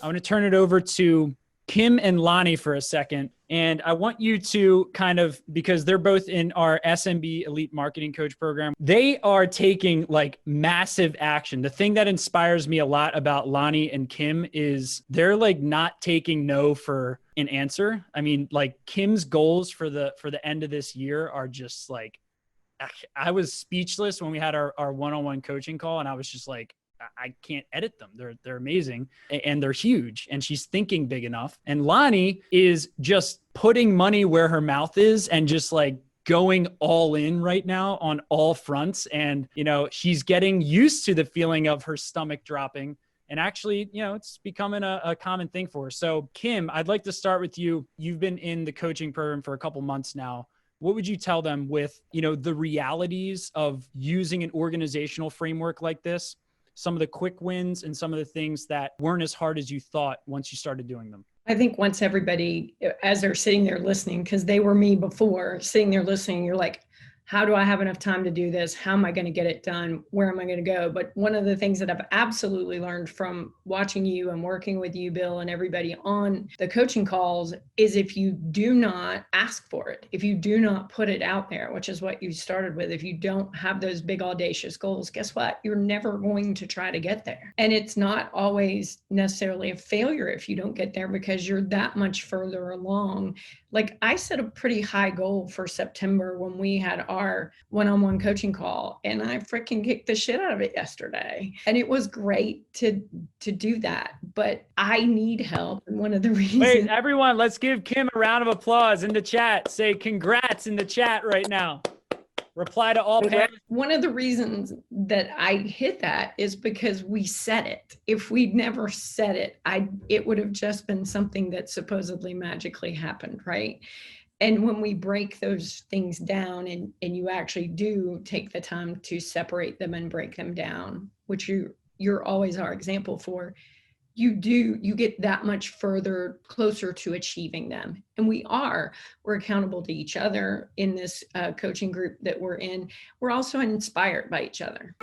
I want to turn it over to Kim and Lonnie for a second. And I want you to kind of, because they're both in our SMB Elite Marketing Coach program, they are taking like massive action. The thing that inspires me a lot about Lonnie and Kim is they're like not taking no for an answer. I mean, like Kim's goals for the end of this year are just like, I was speechless when we had our one-on-one coaching call, and I was just like, I can't edit them. They're amazing and they're huge, and she's thinking big enough. And Lonnie is just putting money where her mouth is and just like going all in right now on all fronts. And, you know, she's getting used to the feeling of her stomach dropping. And actually, you know, it's becoming a common thing for her. So Kim, I'd like to start with you. You've been in the coaching program for a couple months now. What would you tell them with, you know, the realities of using an organizational framework like this? Some of the quick wins and some of the things that weren't as hard as you thought once you started doing them? I think once everybody, as they're sitting there listening, because they were me before, sitting there listening, you're like, how do I have enough time to do this? How am I going to get it done? Where am I going to go? But one of the things that I've absolutely learned from watching you and working with you, Bill, and everybody on the coaching calls is if you do not ask for it, if you do not put it out there, which is what you started with, if you don't have those big audacious goals, guess what? You're never going to try to get there. And it's not always necessarily a failure if you don't get there because you're that much further along. Like I set a pretty high goal for September when we had our one-on-one coaching call, and I freaking kicked the shit out of it yesterday. And it was great to do that, but I need help. And one of the reasons— Wait, everyone, let's give Kim a round of applause in the chat. Say congrats in the chat right now. Reply to all parents. One of the reasons that I hit that is because we said it. If we'd never said it, it would have just been something that supposedly magically happened, right? And when we break those things down and you actually do take the time to separate them and break them down, which you're always our example for, you get that much further closer to achieving them. And we're accountable to each other in this coaching group that we're in. We're also inspired by each other.